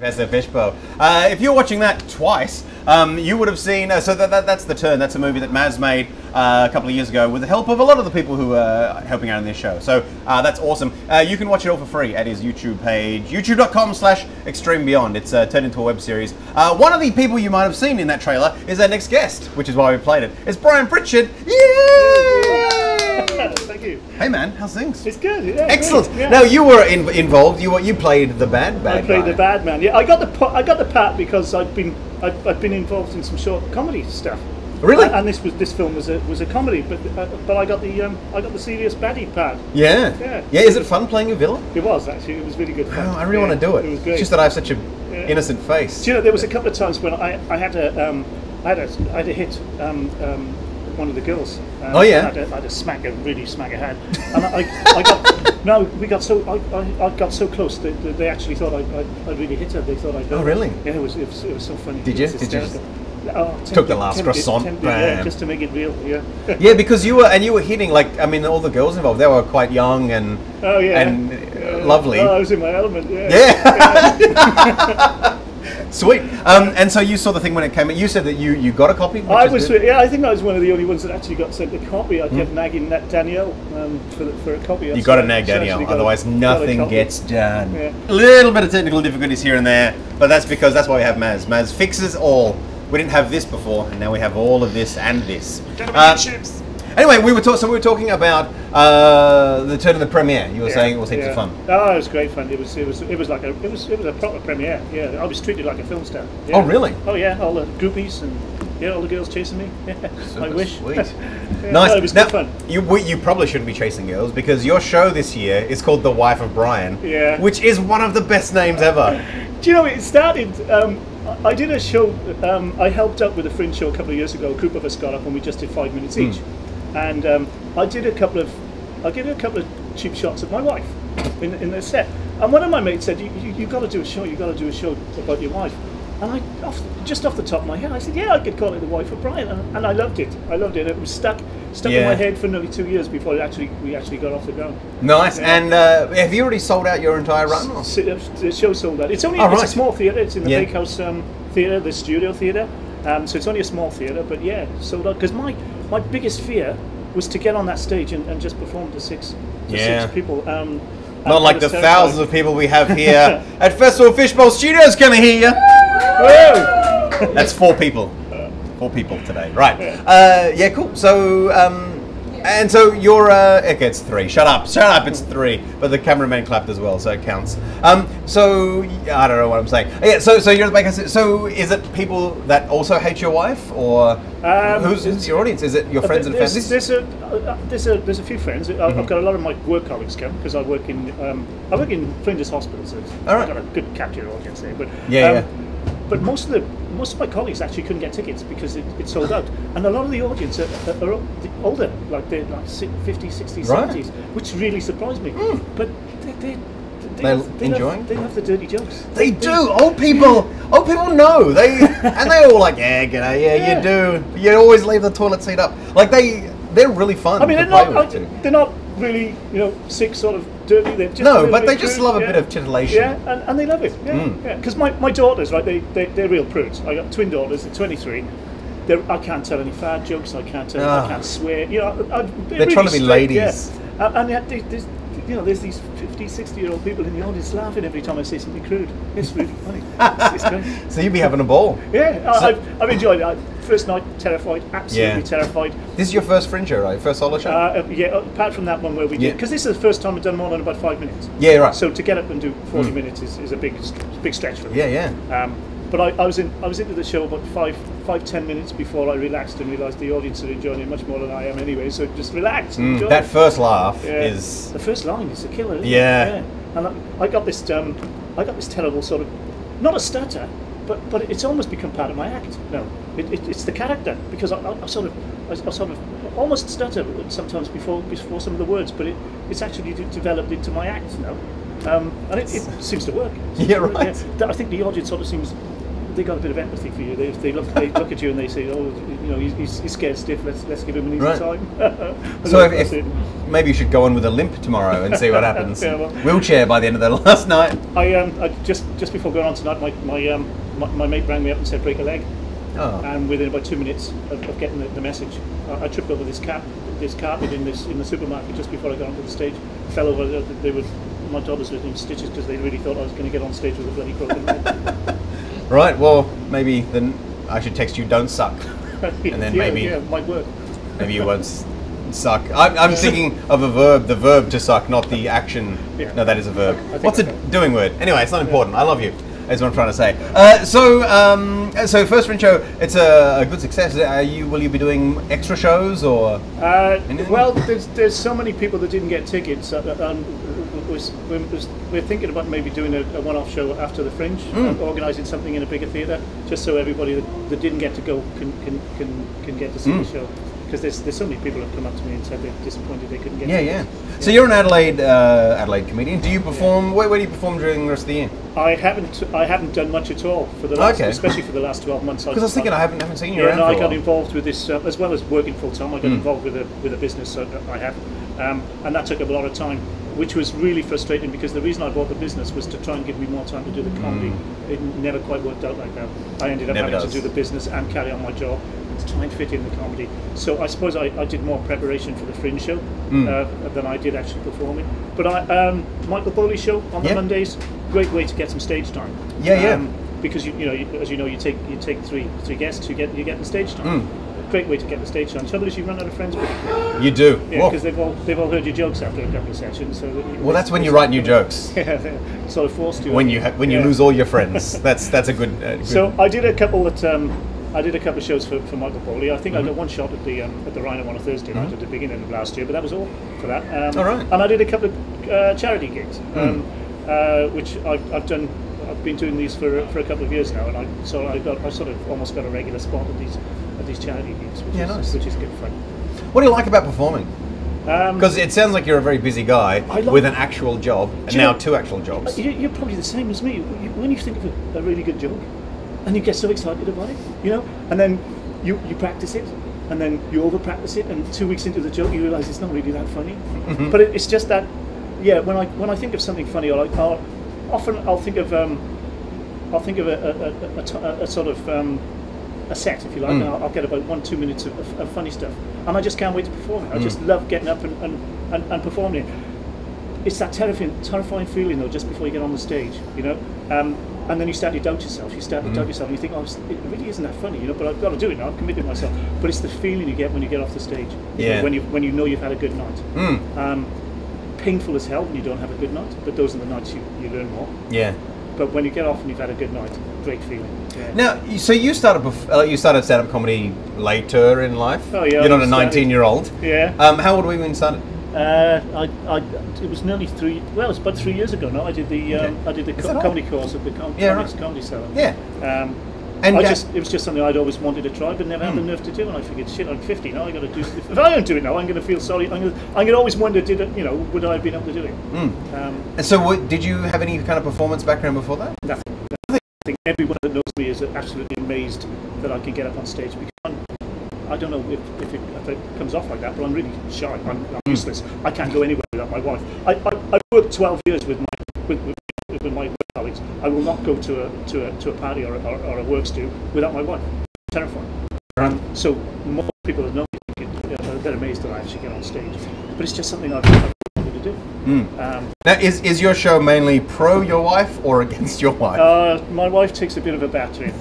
Professor Fishbowl. If you're watching that twice, you would have seen. So that's The Turn. That's a movie that Maz made a couple of years ago with the help of a lot of the people who are helping out in this show. So that's awesome. You can watch it all for free at his YouTube page, youtube.com/extremebeyond. It's turned into a web series. One of the people you might have seen in that trailer is our next guest, which is why we played it. It's Brian Pritchard. Yay! Thank you. Hey man, how's things? It's good. Yeah, excellent. Great, yeah. Now you were involved. You played the bad guy. I played the bad man. Yeah, I got the part because I've been involved in some short comedy stuff. Really? And this film was a comedy, but I got the serious baddie part. Yeah. Yeah. Yeah. Is it fun playing a villain? It was actually. It was really good fun. Oh, I really want to do it. It was great. It's just that I have such an innocent face. Do you know, there was a couple of times when I had to hit one of the girls. Oh yeah. I had to really smack her head, and I got so close that they actually thought I'd really hit her. They thought I'd. Oh really? Yeah, it was so funny. Did you? Took the last croissant, just to make it real. Yeah. Yeah, because you were hitting, like, I mean, all the girls involved, they were quite young and lovely. Oh, I was in my element. Yeah. Yeah. Sweet. And so you saw the thing when it came out. You said that you got a copy? I think I was one of the only ones that actually got sent a copy. I kept nagging Danielle for a copy. You got to nag Danielle, otherwise nothing gets done. Yeah. A little bit of technical difficulties here and there, but that's why we have Maz. Maz fixes all. We didn't have this before, and now we have all of this and this. Anyway, we were talking about the turn of the premiere. You were saying it was heaps of fun. Oh, it was great fun. It was a proper premiere. Yeah, I was treated like a film star. Yeah. Oh, really? Oh yeah, all the groupies and all the girls chasing me. Super I wish. Sweet. Nice. No, it was now, good fun. You probably shouldn't be chasing girls because your show this year is called The Wife of Brian. Yeah. Which is one of the best names ever. Do you know it started? I did a show. I helped out with a Fringe show a couple of years ago. A group of us got up and we just did 5 minutes each. And I did a couple of cheap shots of my wife in the set. And one of my mates said, "You got to do a show. You got to do a show about your wife." And just off the top of my head, I said, "Yeah, I could call it The Wife of Brian." And I loved it. It was stuck in my head for nearly 2 years before we actually got off the ground. Nice. Yeah. And have you already sold out your entire run? The show sold out. It's a small theatre. It's in the Bakehouse Theatre, the Studio Theatre. So it's only a small theatre, but yeah, sold out. Because my biggest fear was to get on that stage and just perform to six people. Not like the thousands of people we have here at Festival Fishbowl Studios. Can I hear you? That's 4 people. 4 people today. Right. Yeah, cool. So, and so you're, okay, it's 3. Shut up, it's 3. But the cameraman clapped as well, so it counts. So, I don't know what I'm saying. Yeah, so you're the Bakehouse. So is it people that also hate your wife, or who's your audience? Is it your friends and family? There's a few friends. I've got a lot of my work colleagues come because I work in Flinders Hospital, so I've got a good capture audience there. But but most of my colleagues actually couldn't get tickets because it sold out, and a lot of the audience are older, like they're like 50, 60, 70s, which really surprised me. But they love the dirty jokes. They do. Old people know. They all like, yeah, g'day, yeah, you do. You always leave the toilet seat up. Like they're really fun. I mean, they're not really sick, sort of dirty. They're just but they just love a bit of titillation. Yeah, and they love it. Yeah, because my daughters, right? They're real prudes. I got twin daughters. They're 23. I can't tell any fad jokes. I can't swear. They're really trying to be ladies. Yeah. And yet there's these 50, 60-year-old people in the audience laughing every time I say something crude. It's really funny. It's great. So you'd be having a ball. Yeah, I've enjoyed it. First night, terrified, absolutely terrified. This is your first Fringe show, right? First solo show? Yeah, apart from that one where we did, because this is the first time I've done more than about 5 minutes. Yeah, right. So to get up and do 40 minutes is a big stretch for me. Yeah. But I was into the show about 5-10 minutes before I relaxed and realised the audience are enjoying it much more than I am anyway. So just relax and enjoy. That first laugh is the first line is a killer. Isn't it? And I got this terrible sort of, not a stutter, but it's almost become part of my act. No, it's the character, because I sort of almost stutter sometimes before some of the words, but it's actually developed into my act now. And it seems to work. Yeah, right. I think the audience sort of seems they got a bit of empathy for you. They look at you and they say, oh, you know, he's scared stiff. Let's give him an easy time. So if maybe you should go on with a limp tomorrow and see what happens. Yeah, well, wheelchair by the end of the last night. I just before going on tonight, my mate rang me up and said break a leg. Oh. And within about 2 minutes of getting the message, I tripped over this carpet in the supermarket just before I got onto the stage. Fell over. My daughters were in stitches because they really thought I was going to get on stage with a bloody broken leg. Right. Well, maybe then I should text you "Don't suck," and then maybe it might work. Maybe you won't suck. I'm thinking of a verb, the verb to suck, not the action. Yeah. No, that is a verb. What's a doing word? Anyway, it's not important. I love you. That's what I'm trying to say. So first Fringe show, it's a good success. Will you be doing extra shows or? Well, there's so many people that didn't get tickets. We're thinking about maybe doing a one-off show after the Fringe, organising something in a bigger theatre, just so everybody that didn't get to go can get to see the show. Because there's so many people who have come up to me and said they're disappointed they couldn't get tickets. Yeah. So you're an Adelaide comedian. Do you perform? Where do you perform during the rest of the year? I haven't done much at all for the last, especially for the last 12 months. Because I was thinking I haven't seen you around. I got involved with this as well as working full time. I got involved with a business. So I have, and that took up a lot of time, which was really frustrating because the reason I bought the business was to try and give me more time to do the comedy. It never quite worked out like that. I ended up having to do the business and carry on my job to try and fit in the comedy. So I suppose I did more preparation for the Fringe show than I did actually performing. But Michael Bowley's show on the Mondays, great way to get some stage time. Because as you know, you take three guests, you get the stage time. Great way to get the stage time. Trouble is you run out of friends pretty quick. You do. Yeah, because they've all heard your jokes after a couple of sessions. So that's when you write new jokes. Yeah, they're sort of forced to. When you lose all your friends, that's a good. So I did a couple of shows for Michael Bowley. I think I got one shot at the Rhino on a Thursday night at the beginning of last year, but that was all for that. All right. And I did a couple of charity gigs, which I've done. I've been doing these for a couple of years now, and I sort of almost got a regular spot at these charity gigs, which is good fun. What do you like about performing? Because it sounds like you're a very busy guy with an actual job, and now 2 actual jobs. You're probably the same as me. When you think of a really good joke, and you get so excited about it, and then you practice it, and then you over practice it, and 2 weeks into the joke you realise it's not really that funny. But it's just that, when I think of something funny, I'll think of a sort of a set, if you like, and I'll get about 1-2 minutes of funny stuff, and I just can't wait to perform it. I just love getting up and performing it. It's that terrifying feeling though, just before you get on the stage, and then you start to doubt yourself. You start to doubt yourself, and you think, it really isn't that funny, but I've got to do it now. I've committed myself. But it's the feeling you get when you get off the stage, when you know you've had a good night. Painful as hell when you don't have a good night, but those are the nights you learn more. Yeah. But when you get off and you've had a good night, great feeling. Yeah. Now, so you started stand-up comedy later in life. Oh yeah. You're not a 19-year-old. Yeah. How old were you when you started? It was nearly 3. Well, it's about 3 years ago now. I did the comedy course at the Comedy Cellar. Yeah. It was just something I'd always wanted to try, but never had the nerve to do. And I figured, shit, I'm 50 now. I got to do. If I don't do it now, I'm going to feel sorry. I'm going to always wonder, would I have been able to do it? And so, did you have any kind of performance background before that? Nothing. I think everyone that knows me is absolutely amazed that I can get up on stage. Because I don't know if it comes off like that, but I'm really shy. I'm useless. I can't go anywhere without my wife. I worked 12 years with my colleagues. I will not go to a party or a works do without my wife. Terrifying. So more people that know me, they're amazed that I actually get on stage. But it's just something I've wanted to do. Now, is your show mainly pro your wife or against your wife? My wife takes a bit of a battering.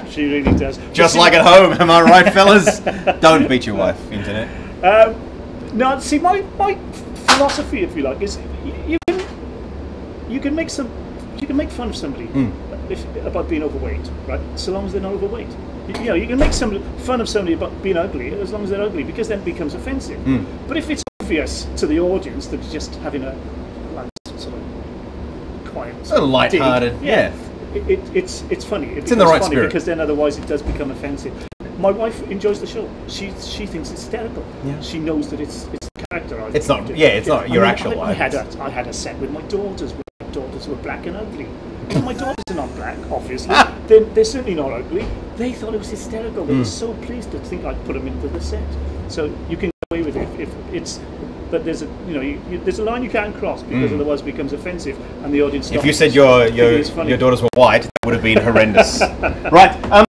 She really does. Just like at home, am I right, fellas? Don't beat your wife, internet. No, see, my philosophy, if you like, is you can make fun of somebody about being overweight, right? So long as they're not overweight. You can make fun of somebody about being ugly as long as they're ugly, because then it becomes offensive. But if it's obvious to the audience that it's just having a sort of quiet, sort of light-hearted, it's funny. It's in the right spirit, because then otherwise it does become offensive. My wife enjoys the show. She thinks it's hysterical. Yeah. She knows that it's a character. It's not. Yeah, it's not your actual wife. I had a set with my daughters. Daughters were black and ugly, Well, my daughters are not black, obviously. They're certainly not ugly. They thought it was hysterical. They were so pleased to think I'd put them into the set. So you can get away with it if it's. But there's a there's a line you can't cross because otherwise it becomes offensive and the audience. If you said your daughters were white, that would have been horrendous. Right.